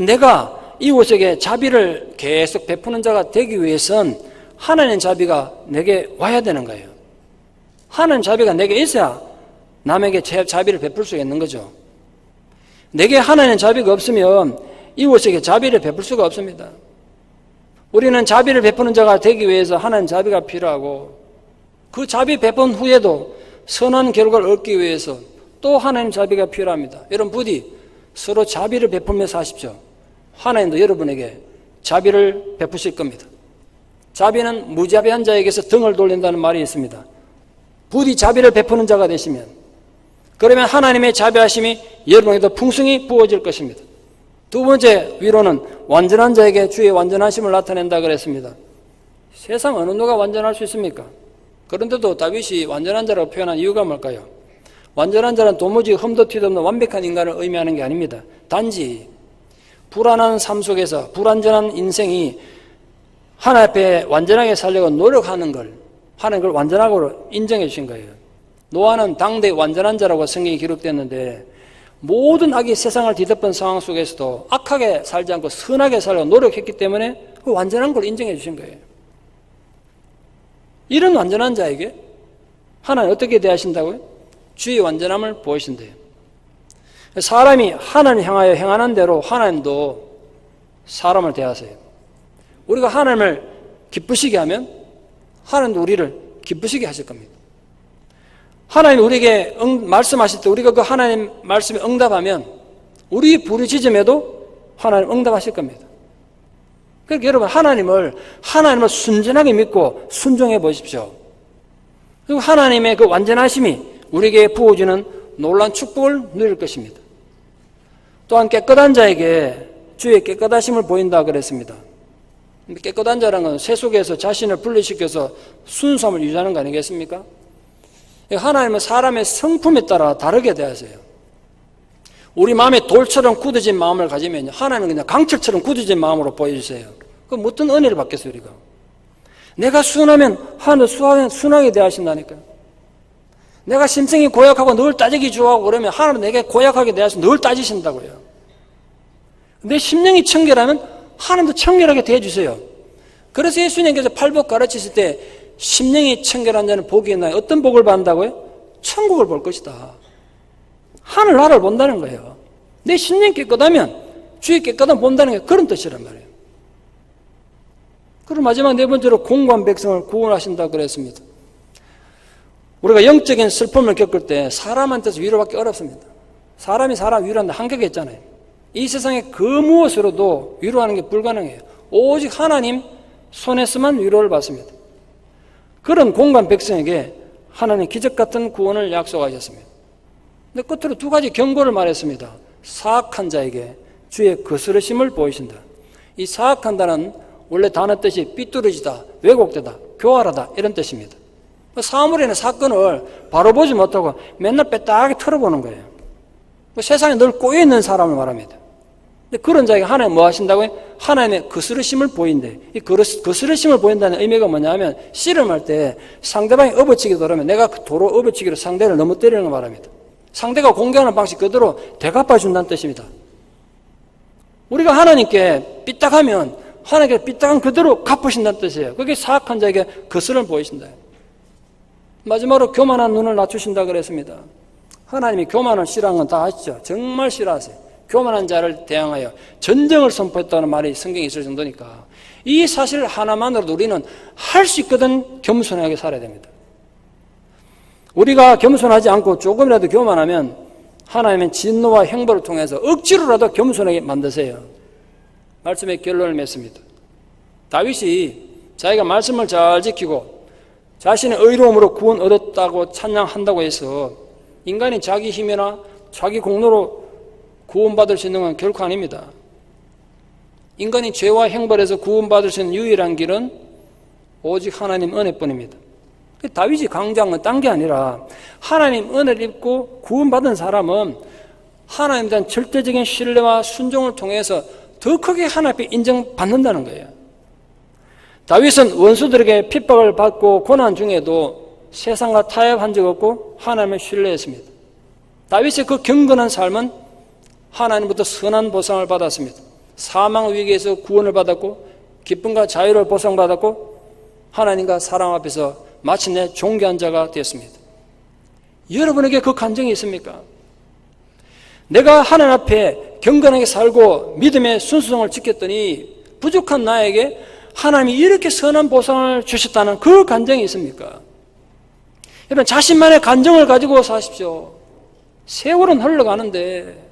내가 이웃에게 자비를 계속 베푸는 자가 되기 위해선 하나님 자비가 내게 와야 되는 거예요. 하나님 자비가 내게 있어야 남에게 자비를 베풀 수 있는 거죠. 내게 하나님 자비가 없으면 이웃에게 자비를 베풀 수가 없습니다. 우리는 자비를 베푸는 자가 되기 위해서 하나님 자비가 필요하고 그 자비 베푼 후에도 선한 결과를 얻기 위해서 또 하나님 자비가 필요합니다. 여러분 부디 서로 자비를 베풀며 사십시오. 하나님도 여러분에게 자비를 베푸실 겁니다. 자비는 무자비한 자에게서 등을 돌린다는 말이 있습니다. 부디 자비를 베푸는 자가 되시면 그러면 하나님의 자비하심이 여러분에게도 풍성히 부어질 것입니다. 두 번째 위로는 완전한 자에게 주의 완전하심을 나타낸다 그랬습니다. 세상 어느 누가 완전할 수 있습니까? 그런데도 다윗이 완전한 자라고 표현한 이유가 뭘까요? 완전한 자는 도무지 흠도 티도 없는 완벽한 인간을 의미하는 게 아닙니다. 단지 불안한 삶 속에서 불완전한 인생이 하나님 앞에 완전하게 살려고 노력하는 걸 하나님 그걸 완전하고 인정해 주신 거예요. 노아는 당대 완전한 자라고 성경이 기록됐는데 모든 악이 세상을 뒤덮은 상황 속에서도 악하게 살지 않고 선하게 살려고 노력했기 때문에 그 완전한 걸 인정해 주신 거예요. 이런 완전한 자에게 하나님 어떻게 대하신다고요? 주의 완전함을 보이신대요. 사람이 하나님 향하여 행하는 대로 하나님도 사람을 대하세요. 우리가 하나님을 기쁘시게 하면 하나님도 우리를 기쁘시게 하실 겁니다. 하나님 우리에게 말씀하실 때 우리가 그 하나님 말씀에 응답하면 우리 부르짖음에도 하나님 응답하실 겁니다. 그러니까 여러분 하나님을 순전하게 믿고 순종해 보십시오. 그리고 하나님의 그 완전하심이 우리에게 부어주는 놀라운 축복을 누릴 것입니다. 또한 깨끗한 자에게 주의 깨끗하심을 보인다 그랬습니다. 깨끗한 자라는 건 세속에서 자신을 분리시켜서 순수함을 유지하는 거 아니겠습니까? 하나님은 사람의 성품에 따라 다르게 대하세요. 우리 마음에 돌처럼 굳어진 마음을 가지면 하나님은 그냥 강철처럼 굳어진 마음으로 보여주세요. 그럼 어떤 은혜를 받겠어요, 우리가? 내가 순하면 하나님 순하게 대하신다니까요. 내가 심성이 고약하고 늘 따지기 좋아하고 그러면 하나님은 내게 고약하게 대하시고 늘 따지신다고요. 내 심령이 청결하면 하나님도 청결하게 대해주세요. 그래서 예수님께서 팔복 가르치실 때 심령이 청결한 자는 복이 있나요? 어떤 복을 받는다고요? 천국을 볼 것이다. 하늘나라를 본다는 거예요. 내 심령이 깨끗하면 주의 깨끗함을 본다는 게 그런 뜻이란 말이에요. 그리고 마지막 네 번째로 공고한 백성을 구원하신다 그랬습니다. 우리가 영적인 슬픔을 겪을 때 사람한테서 위로받기 어렵습니다. 사람이 사람 위로하는데 한계가 있잖아요. 이 세상에 그 무엇으로도 위로하는 게 불가능해요. 오직 하나님 손에서만 위로를 받습니다. 그런 공고한 백성에게 하나님 기적 같은 구원을 약속하셨습니다. 근데 끝으로 두 가지 경고를 말했습니다. 사악한 자에게 주의 거스르심을 보이신다. 이 사악한다는 원래 단어 뜻이 삐뚤어지다, 왜곡되다, 교활하다 이런 뜻입니다. 사물에는 사건을 바로 보지 못하고 맨날 빼딱하게 털어보는 거예요. 세상에 늘 꼬여있는 사람을 말합니다. 근데 그런 자에게 하나님 뭐 하신다고요? 하나님의 거스르심을 보인대. 이 거스르심을 보인다는 의미가 뭐냐면 씨름할 때 상대방이 업어치기 들어오면 내가 그 도로 업어치기로 상대를 너무 때리는 걸 말합니다. 상대가 공격하는 방식 그대로 되갚아준다는 뜻입니다. 우리가 하나님께 삐딱하면 하나님께 삐딱한 그대로 갚으신다는 뜻이에요. 그게 사악한 자에게 거스름을 보이신다. 마지막으로 교만한 눈을 낮추신다 그랬습니다. 하나님이 교만을 싫어하는 건 다 아시죠? 정말 싫어하세요. 교만한 자를 대항하여 전쟁을 선포했다는 말이 성경에 있을 정도니까 이 사실 하나만으로도 우리는 할 수 있거든 겸손하게 살아야 됩니다. 우리가 겸손하지 않고 조금이라도 교만하면 하나님은 진노와 형벌을 통해서 억지로라도 겸손하게 만드세요. 말씀의 결론을 맺습니다. 다윗이 자기가 말씀을 잘 지키고 자신의 의로움으로 구원 얻었다고 찬양한다고 해서 인간이 자기 힘이나 자기 공로로 구원받을 수 있는 건 결코 아닙니다. 인간이 죄와 형벌에서 구원받을 수 있는 유일한 길은 오직 하나님 은혜뿐입니다. 다윗이 강조한 건 딴 게 아니라 하나님 은혜를 입고 구원받은 사람은 하나님에 대한 절대적인 신뢰와 순종을 통해서 더 크게 하나님 앞에 인정받는다는 거예요. 다윗은 원수들에게 핍박을 받고 고난 중에도 세상과 타협한 적 없고 하나님을 신뢰했습니다. 다윗의 그 경건한 삶은 하나님부터 선한 보상을 받았습니다. 사망 위기에서 구원을 받았고 기쁨과 자유를 보상받았고 하나님과 사랑 앞에서 마침내 존귀한 자가 되었습니다. 여러분에게 그 감정이 있습니까? 내가 하나님 앞에 경건하게 살고 믿음의 순수성을 지켰더니 부족한 나에게 하나님이 이렇게 선한 보상을 주셨다는 그 감정이 있습니까? 여러분 자신만의 감정을 가지고 사십시오. 세월은 흘러가는데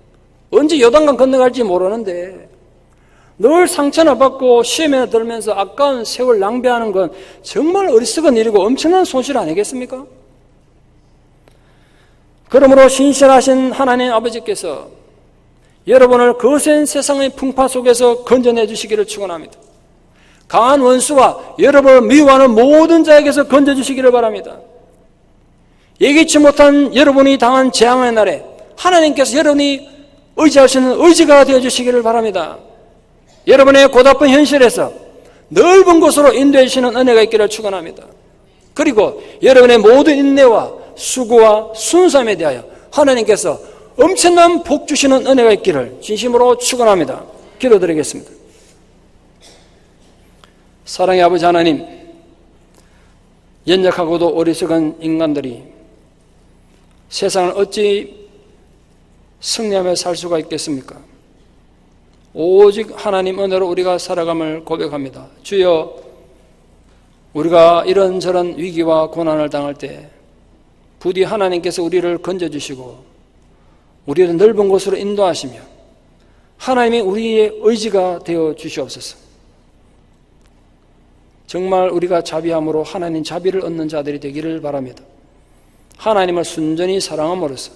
언제 요단강 건너갈지 모르는데 늘 상처나 받고 시험에 들면서 아까운 세월 낭비하는 건 정말 어리석은 일이고 엄청난 손실 아니겠습니까? 그러므로 신실하신 하나님 아버지께서 여러분을 거센 세상의 풍파 속에서 건져내 주시기를 축원합니다. 강한 원수와 여러분을 미워하는 모든 자에게서 건져주시기를 바랍니다. 예기치 못한 여러분이 당한 재앙의 날에 하나님께서 여러분이 의지할 수 있는 의지가 되어주시기를 바랍니다. 여러분의 고달픈 현실에서 넓은 곳으로 인도해 주시는 은혜가 있기를 축원합니다. 그리고 여러분의 모든 인내와 수고와 순수함에 대하여 하나님께서 엄청난 복 주시는 은혜가 있기를 진심으로 축원합니다. 기도드리겠습니다. 사랑의 아버지 하나님, 연약하고도 어리석은 인간들이 세상을 어찌 승리하며 살 수가 있겠습니까? 오직 하나님 은혜로 우리가 살아감을 고백합니다. 주여, 우리가 이런저런 위기와 고난을 당할 때 부디 하나님께서 우리를 건져주시고 우리를 넓은 곳으로 인도하시며 하나님이 우리의 의지가 되어 주시옵소서. 정말 우리가 자비함으로 하나님 자비를 얻는 자들이 되기를 바랍니다. 하나님을 순전히 사랑함으로써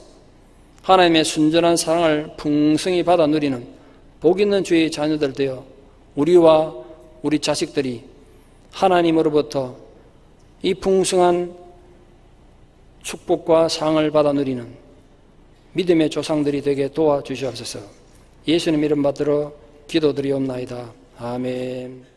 하나님의 순전한 사랑을 풍성히 받아 누리는 복 있는 주의 자녀들 되어 우리와 우리 자식들이 하나님으로부터 이 풍성한 축복과 상을 받아 누리는 믿음의 조상들이 되게 도와주시옵소서. 예수님 이름 받들어 기도드리옵나이다. 아멘.